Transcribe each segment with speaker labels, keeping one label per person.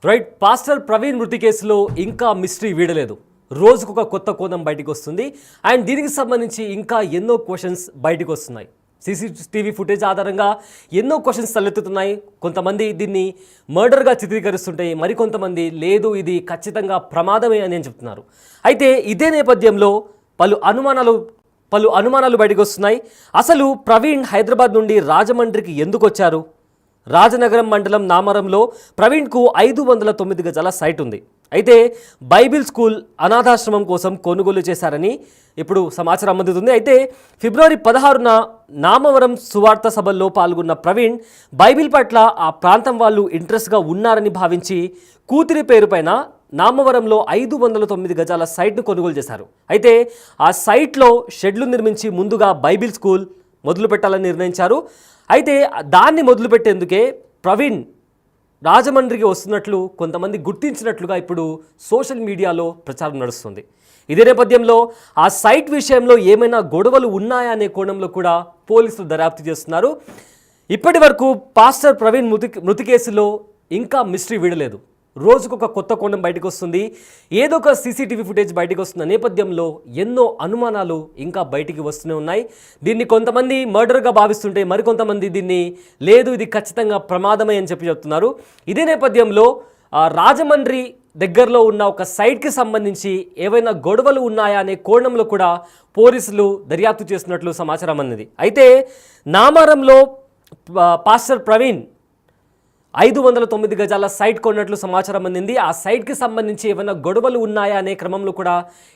Speaker 1: Right. Pastor Praveen మృతి కేసులో ఇంకా మిస్టరీ వీడలేదు. రోజుకొక కొత్త కోణం బయటకు వస్తుంది. అండ్ దీనికి సంబంధించి ఇంకా ఎన్నో క్వశ్చన్స్ బయటకు వస్తున్నాయి. సీసీటీవీ ఫుటేజ్ ఆధారంగా ఎన్నో క్వశ్చన్స్ తలెత్తుతున్నాయి. కొంతమంది దీన్ని మర్డర్గా చిత్రీకరిస్తుంటే మరికొంతమంది లేదు ఇది ఖచ్చితంగా ప్రమాదమే అని చెప్తున్నారు. అయితే ఇదే నేపథ్యంలో పలు అనుమానాలు బయటకు వస్తున్నాయి. అసలు ప్రవీణ్ హైదరాబాద్ నుండి రాజమండ్రికి ఎందుకు వచ్చారు? రాజనగరం మండలం నామరంలో ప్రవీణ్కు 509 గజాల సైట్ ఉంది. అయితే బైబిల్ స్కూల్ అనాథాశ్రమం కోసం కొనుగోలు చేశారని ఇప్పుడు సమాచారం అందుతుంది. అయితే ఫిబ్రవరి 16న నామవరం సువార్త సభల్లో పాల్గొన్న ప్రవీణ్ బైబిల్ పట్ల ఆ ప్రాంతం వాళ్ళు ఇంట్రెస్ట్గా ఉన్నారని భావించి కూతురి పేరుపైన నామవరంలో 509 గజాల సైట్ను కొనుగోలు చేశారు. అయితే ఆ సైట్లో షెడ్లు నిర్మించి ముందుగా బైబిల్ స్కూల్ మొదలు పెట్టాలని నిర్ణయించారు. అయితే దాన్ని మొదలుపెట్టేందుకే ప్రవీణ్ రాజమండ్రికి వస్తున్నట్లు కొంతమంది గుర్తించినట్లుగా ఇప్పుడు సోషల్ మీడియాలో ప్రచారం నడుస్తుంది. ఇదే నేపథ్యంలో ఆ సైట్ విషయంలో ఏమైనా గొడవలు ఉన్నాయా అనే కోణంలో కూడా పోలీసులు దర్యాప్తు చేస్తున్నారు. ఇప్పటి వరకు పాస్టర్ ప్రవీణ్ మృతి కేసులో ఇంకా మిస్టరీ వీడలేదు. రోజుకొక కొత్త కోణం బయటకు వస్తుంది. ఏదో ఒక సీసీటీవీ ఫుటేజ్ బయటకు వస్తున్న నేపథ్యంలో ఎన్నో అనుమానాలు ఇంకా బయటికి వస్తూనే ఉన్నాయి. దీన్ని కొంతమంది మర్డర్గా భావిస్తుంటే మరికొంతమంది దీన్ని లేదు ఇది ఖచ్చితంగా ప్రమాదమే అని చెప్తున్నారు. ఇదే నేపథ్యంలో రాజమండ్రి దగ్గరలో ఉన్న ఒక సైట్కి సంబంధించి ఏవైనా గొడవలు ఉన్నాయా అనే కోణంలో కూడా పోలీసులు దర్యాప్తు చేస్తున్నట్లు సమాచారం అందింది. అయితే నామారంలో పాస్టర్ ప్రవీణ్ 509 గజాల సైట్ కొన్నట్లు సమాచారం అందింది. ఆ సైట్కి సంబంధించి ఏమైనా గొడవలు ఉన్నాయా అనే క్రమంలో కూడా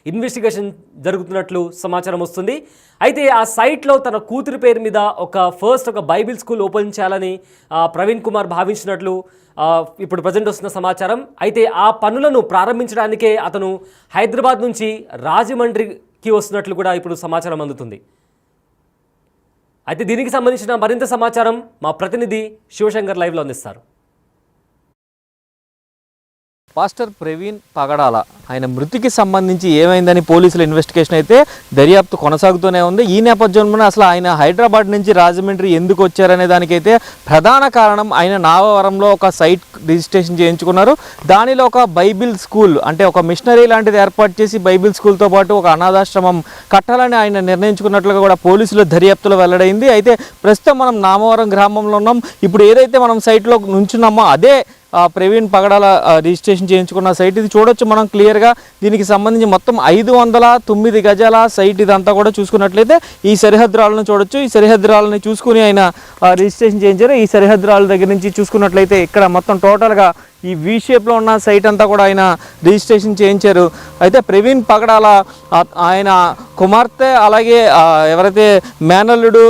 Speaker 1: ఇన్వెస్టిగేషన్ జరుగుతున్నట్లు సమాచారం వస్తుంది. అయితే ఆ సైట్లో తన కూతురి పేరు మీద ఒక బైబిల్ స్కూల్ ఓపెన్ చేయాలని ప్రవీణ్ కుమార్ భావించినట్లు ఇప్పుడు ప్రజెంట్ వస్తున్న సమాచారం. అయితే ఆ పనులను ప్రారంభించడానికే అతను హైదరాబాద్ నుంచి రాజమండ్రికి వస్తున్నట్లు కూడా ఇప్పుడు సమాచారం అందుతుంది. అయితే దీనికి సంబంధించిన మరింత సమాచారం మా ప్రతినిధి శివశంకర్ లైవ్లో అందిస్తారు.
Speaker 2: పాస్టర్ ప్రవీణ్ పగడాల ఆయన మృతికి సంబంధించి ఏమైందని పోలీసుల ఇన్వెస్టిగేషన్ అయితే దర్యాప్తు కొనసాగుతూనే ఉంది. ఈ నేపథ్యంలో అసలు ఆయన హైదరాబాద్ నుంచి రాజమండ్రి ఎందుకు వచ్చారనే దానికైతే ప్రధాన కారణం ఆయన నామవరంలో ఒక సైట్ రిజిస్ట్రేషన్ చేయించుకున్నారు. దానిలో ఒక బైబిల్ స్కూల్ అంటే ఒక మిషనరీ లాంటిది ఏర్పాటు చేసి బైబిల్ స్కూల్తో పాటు ఒక అనాథాశ్రమం కట్టాలని ఆయన నిర్ణయించుకున్నట్లుగా కూడా పోలీసుల దర్యాప్తులో వెల్లడైంది. అయితే ప్రస్తుతం మనం నామవరం గ్రామంలో ఉన్నాం. ఇప్పుడు ఏదైతే మనం సైట్లో నుంచున్నామో అదే ప్రవీణ్ పగడాల రిజిస్ట్రేషన్ చేయించుకున్న సైట్. ఇది చూడొచ్చు మనం క్లియర్గా. దీనికి సంబంధించి మొత్తం 509 గజాల సైట్. ఇదంతా కూడా చూసుకున్నట్లయితే ఈ సరిహద్దురాలను చూడొచ్చు. ఈ సరిహద్దురాలని చూసుకుని ఆయన రిజిస్ట్రేషన్ చేయించారు. ఈ సరిహద్దురాల దగ్గర నుంచి చూసుకున్నట్లయితే ఇక్కడ మొత్తం టోటల్గా ఈ వి షేప్లో ఉన్న సైట్ అంతా కూడా ఆయన రిజిస్ట్రేషన్ చేయించారు. అయితే ప్రవీణ్ పగడాల ఆయన కుమార్తె అలాగే ఎవరైతే మేనల్లుడు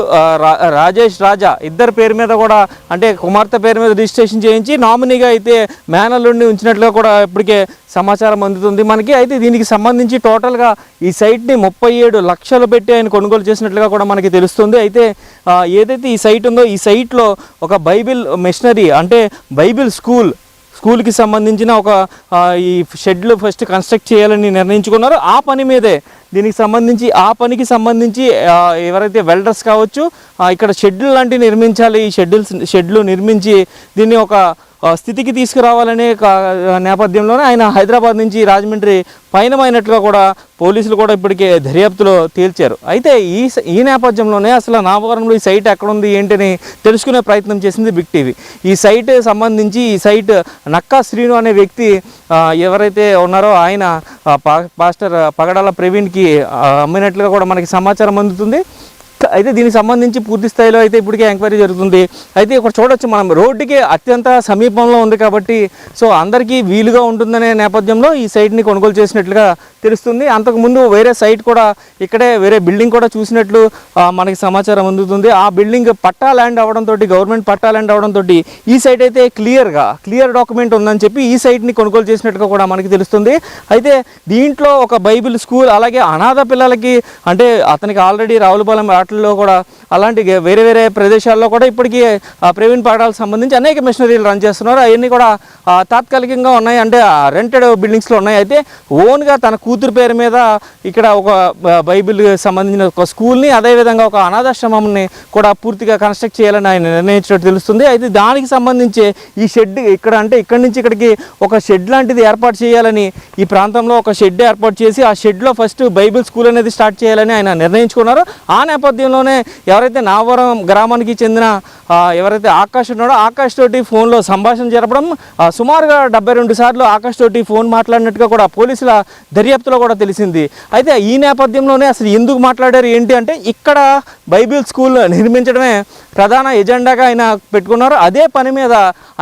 Speaker 2: రాజేష్ రాజా ఇద్దరి పేరు మీద కూడా అంటే కుమార్తె పేరు మీద రిజిస్ట్రేషన్ చేయించి నామినీగా అయితే మేనల్లుడిని ఉంచినట్లుగా కూడా ఇప్పటికే సమాచారం అందుతుంది మనకి. అయితే దీనికి సంబంధించి టోటల్గా ఈ సైట్ని 37 లక్షలు పెట్టి ఆయన కొనుగోలు చేసినట్లుగా కూడా మనకి తెలుస్తుంది. అయితే ఏదైతే ఈ సైట్ ఉందో ఈ సైట్లో ఒక బైబిల్ మిషనరీ అంటే బైబిల్ స్కూల్కి సంబంధించిన ఒక ఈ షెడ్లు ఫస్ట్ కన్స్ట్రక్ట్ చేయాలని నిర్ణయించుకున్నారో ఆ పని మీదే ఆ పనికి సంబంధించి ఎవరైతే వెల్డర్స్ కావచ్చు ఇక్కడ షెడ్లు లాంటివి నిర్మించాలి. ఈ షెడ్లు నిర్మించి దీన్ని ఒక స్థితికి తీసుకురావాలనే నేపథ్యంలోనే ఆయన హైదరాబాద్ నుంచి రాజమండ్రి పయనమైనట్లుగా కూడా పోలీసులు కూడా ఇప్పటికే దర్యాప్తులో తేల్చారు. అయితే ఈ నేపథ్యంలోనే అసలు నామవరంలో ఈ సైట్ ఎక్కడుంది ఏంటని తెలుసుకునే ప్రయత్నం చేసింది బిగ్ టీవీ. ఈ సైట్ సంబంధించి ఈ సైట్ నక్కా శ్రీను అనే వ్యక్తి ఎవరైతే ఉన్నారో ఆయన పాస్టర్ పగడాల ప్రవీణ్కి అమ్మినట్లుగా కూడా మనకి సమాచారం అందుతుంది. అయితే దీనికి సంబంధించి పూర్తి స్థాయిలో అయితే ఇప్పటికే ఎంక్వైరీ జరుగుతుంది. అయితే ఇక్కడ చూడొచ్చు మనం రోడ్డుకి అత్యంత సమీపంలో ఉంది కాబట్టి సో అందరికీ వీలుగా ఉంటుందనే నేపథ్యంలో ఈ సైట్ని కొనుగోలు చేసినట్లుగా తెలుస్తుంది. అంతకుముందు వేరే సైట్ కూడా ఇక్కడే వేరే బిల్డింగ్ కూడా చూసినట్లు మనకి సమాచారం అందుతుంది. ఆ బిల్డింగ్ పట్టా ల్యాండ్ అవడంతో గవర్నమెంట్ పట్టా ల్యాండ్ అవడంతో ఈ సైట్ అయితే క్లియర్ డాక్యుమెంట్ ఉందని చెప్పి ఈ సైట్ని కొనుగోలు చేసినట్టుగా కూడా మనకి తెలుస్తుంది. అయితే దీంట్లో ఒక బైబిల్ స్కూల్ అలాగే అనాథ పిల్లలకి అంటే అతనికి ఆల్రెడీ రావులపాలెం వాటిల్లో కూడా అలాంటి వేరే వేరే ప్రదేశాల్లో కూడా ఇప్పటికీ ప్రవీణ్ పగడాలకు సంబంధించి అనేక మిషనరీలు రన్ చేస్తున్నారు. అవన్నీ కూడా తాత్కాలికంగా ఉన్నాయి, అంటే రెంటెడ్ బిల్డింగ్స్లో ఉన్నాయి. అయితే ఓన్గా తన కూతురు పేరు మీద ఇక్కడ ఒక బైబిల్ సంబంధించిన ఒక స్కూల్ని, అదేవిధంగా ఒక అనాథాశ్రమంని కూడా పూర్తిగా కన్స్ట్రక్ట్ చేయాలని ఆయన నిర్ణయించినట్టు తెలుస్తుంది. అయితే దానికి సంబంధించి ఈ షెడ్ ఇక్కడ, అంటే ఇక్కడి నుంచి ఇక్కడికి ఒక షెడ్ లాంటిది ఏర్పాటు చేయాలని, ఈ ప్రాంతంలో ఒక షెడ్ ఏర్పాటు చేసి ఆ షెడ్లో ఫస్ట్ బైబిల్ స్కూల్ అనేది స్టార్ట్ చేయాలని ఆయన నిర్ణయించుకున్నారు. ఆ నేపథ్యంలోనే ఎవరైతే నావరం గ్రామానికి చెందిన ఎవరైతే ఆకాష్ ఉన్నాడో ఆకాష్ తోటి ఫోన్లో సంభాషణ జరపడం, సుమారుగా 72 సార్లు ఆకాష్ తోటి ఫోన్ మాట్లాడినట్టుగా కూడా పోలీసుల దర్యాప్తులో కూడా తెలిసింది. అయితే ఈ నేపథ్యంలోనే అసలు ఎందుకు మాట్లాడారు ఏంటి అంటే, ఇక్కడ బైబిల్ స్కూల్ నిర్మించడమే ప్రధాన ఎజెండాగా ఆయన పెట్టుకున్నారు. అదే పని మీద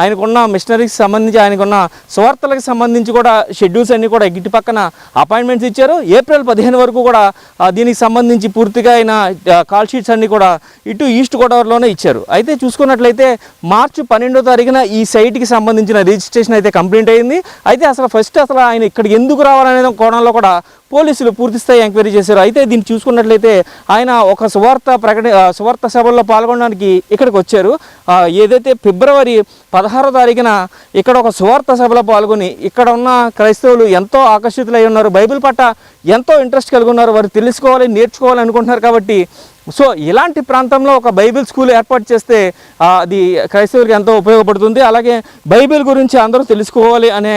Speaker 2: ఆయనకున్న మిషనరీకి సంబంధించి, ఆయనకున్న సువార్తలకు సంబంధించి కూడా షెడ్యూల్స్ అన్నీ కూడా ఇటు పక్కన అపాయింట్మెంట్స్ ఇచ్చారు. ఏప్రిల్ 15 వరకు కూడా దీనికి సంబంధించి పూర్తిగా ఆయన కాల్ షీట్స్ అన్నీ కూడా ఇటు ఈస్ట్ గోదావరిలోనే ఇచ్చారు. అయితే చూసుకున్నట్లయితే మార్చి 12వ తారీఖున ఈ సైట్కి సంబంధించిన రిజిస్ట్రేషన్ అయితే కంప్లీట్ అయింది. అయితే అసలు ఆయన ఇక్కడికి ఎందుకు రావాలనే కోణంలో కూడా పోలీసులు పూర్తిస్థాయి ఎంక్వైరీ చేశారు. అయితే దీన్ని చూసుకున్నట్లయితే ఆయన ఒక సువార్త సభల్లో పాల్గొనడానికి ఇక్కడికి వచ్చారు. ఏదైతే ఫిబ్రవరి 16వ తారీఖున ఇక్కడ ఒక సువార్త సభలో పాల్గొని ఇక్కడ ఉన్న క్రైస్తవులు ఎంతో ఆకర్షితులై ఉన్నారు, బైబిల్ పట్ల ఎంతో ఇంట్రెస్ట్ కలిగి ఉన్నారు, వారు తెలుసుకోవాలి, నేర్చుకోవాలి అనుకుంటున్నారు. కాబట్టి సో ఇలాంటి ప్రాంతంలో ఒక బైబిల్ స్కూల్ ఏర్పాటు చేస్తే అది క్రైస్తవులకు ఎంతో ఉపయోగపడుతుంది. అలాగే బైబిల్ గురించి అందరూ తెలుసుకోవాలి అనే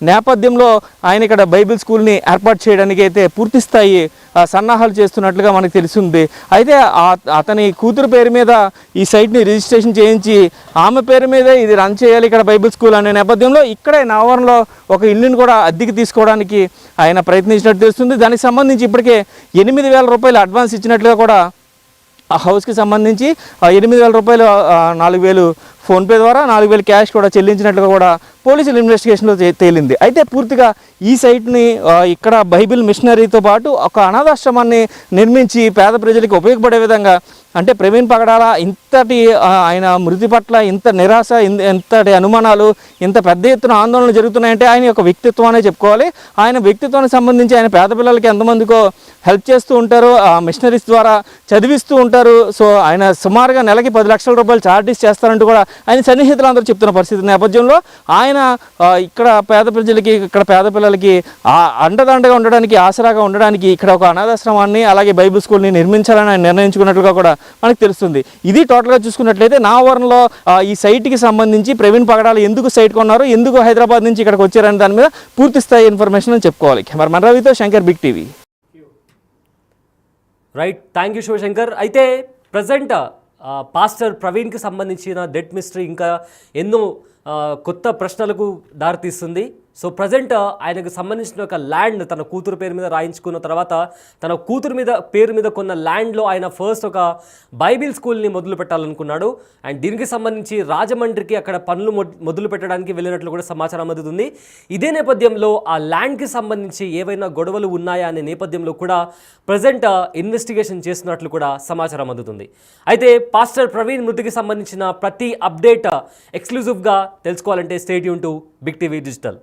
Speaker 2: నేపథ్యంలో ఆయన ఇక్కడ బైబిల్ స్కూల్ని ఏర్పాటు చేయడానికి అయితే పూర్తి స్థాయి సన్నాహాలు చేస్తున్నట్లుగా మనకు తెలిసింది. అయితే అతని కూతురు పేరు మీద ఈ సైట్ని రిజిస్ట్రేషన్ చేయించి ఆమె పేరు మీదే ఇది రన్ చేయాలి ఇక్కడ బైబిల్ స్కూల్ అనే నేపథ్యంలో ఇక్కడే నావరంలో ఒక ఇల్లుని కూడా అద్దెకి తీసుకోవడానికి ఆయన ప్రయత్నించినట్టు తెలుస్తుంది. దానికి సంబంధించి ఇప్పటికే 8,000 రూపాయలు అడ్వాన్స్ ఇచ్చినట్లుగా కూడా ఆ హౌస్కి సంబంధించి 8,000 రూపాయలు 4,000 ఫోన్పే ద్వారా 4,000 క్యాష్ కూడా చెల్లించినట్లుగా కూడా పోలీసులు ఇన్వెస్టిగేషన్లో తేలింది. అయితే పూర్తిగా ఈ సైట్ని ఇక్కడ బైబిల్ మిషనరీతో పాటు ఒక అనాథాశ్రమాన్ని నిర్మించి పేద ప్రజలకు ఉపయోగపడే విధంగా, అంటే ప్రవీణ్ పగడాల ఇంతటి ఆయన మృతి పట్ల ఇంత నిరాశ, ఇంతటి అనుమానాలు, ఇంత పెద్ద ఎత్తున ఆందోళనలు జరుగుతున్నాయంటే ఆయన యొక్క వ్యక్తిత్వం అనే చెప్పుకోవాలి. ఆయన వ్యక్తిత్వానికి సంబంధించి ఆయన పేద పిల్లలకి ఎంతమందికో హెల్ప్ చేస్తూ ఉంటారు, ఆ మిషనరీస్ ద్వారా చదివిస్తూ ఉంటారు. సో ఆయన సుమారుగా నెలకి 10 లక్షల రూపాయలు చార్జెస్ చేస్తారంటూ కూడా ఆయన సన్నిహితులు అందరూ చెప్తున్న పరిస్థితి నేపథ్యంలో ఆయన ఇక్కడ పేద ప్రజలకి, ఇక్కడ పేద పిల్లలకి అండదండగా ఉండడానికి, ఆసరాగా ఉండడానికి ఇక్కడ ఒక అనాథాశ్రమాన్ని అలాగే బైబిల్ స్కూల్ని నిర్మించాలని ఆయన నిర్ణయించుకున్నట్లుగా కూడా మనకు తెలుస్తుంది. ఇది టోటల్గా చూసుకున్నట్లయితే నావరంలో ఈ సైట్కి సంబంధించి ప్రవీణ్ పగడాల ఎందుకు సైట్ కొన్నారు, ఎందుకు హైదరాబాద్ నుంచి ఇక్కడికి వచ్చారని దాని మీద పూర్తి స్థాయి ఇన్ఫర్మేషన్ అని చెప్పుకోవాలి. కెమెరామెన్ రవితో Shankar, big TV.
Speaker 1: Right, thank you Shivashankar. అయితే ప్రజెంట్ పాస్టర్ ప్రవీణ్కి సంబంధించిన డెత్ మిస్టరీ ఇంకా ఎన్నో కొత్త ప్రశ్నలకు దారితీస్తుంది. సో ప్రజెంట్ ఆయనకు సంబంధించిన ఒక ల్యాండ్ తన కూతురు పేరు మీద రాయించుకున్న తర్వాత తన కూతురు పేరు మీద కొన్న ల్యాండ్లో ఆయన ఫస్ట్ ఒక బైబిల్ స్కూల్ని మొదలు పెట్టాలనుకున్నాడు. అండ్ దీనికి సంబంధించి రాజమండ్రికి అక్కడ పనులు మొదలు పెట్టడానికి వెళ్ళినట్లు కూడా సమాచారం అందుతుంది. ఇదే నేపథ్యంలో ఆ ల్యాండ్కి సంబంధించి ఏవైనా గొడవలు ఉన్నాయా అనే నేపథ్యంలో కూడా ప్రజెంట్ ఇన్వెస్టిగేషన్ చేస్తున్నట్లు కూడా సమాచారం అందుతుంది. అయితే పాస్టర్ ప్రవీణ్ మృతికి సంబంధించిన ప్రతి అప్డేట్ ఎక్స్క్లూజివ్గా తెలుసుకోవాలంటే stay tune to Big TV digital.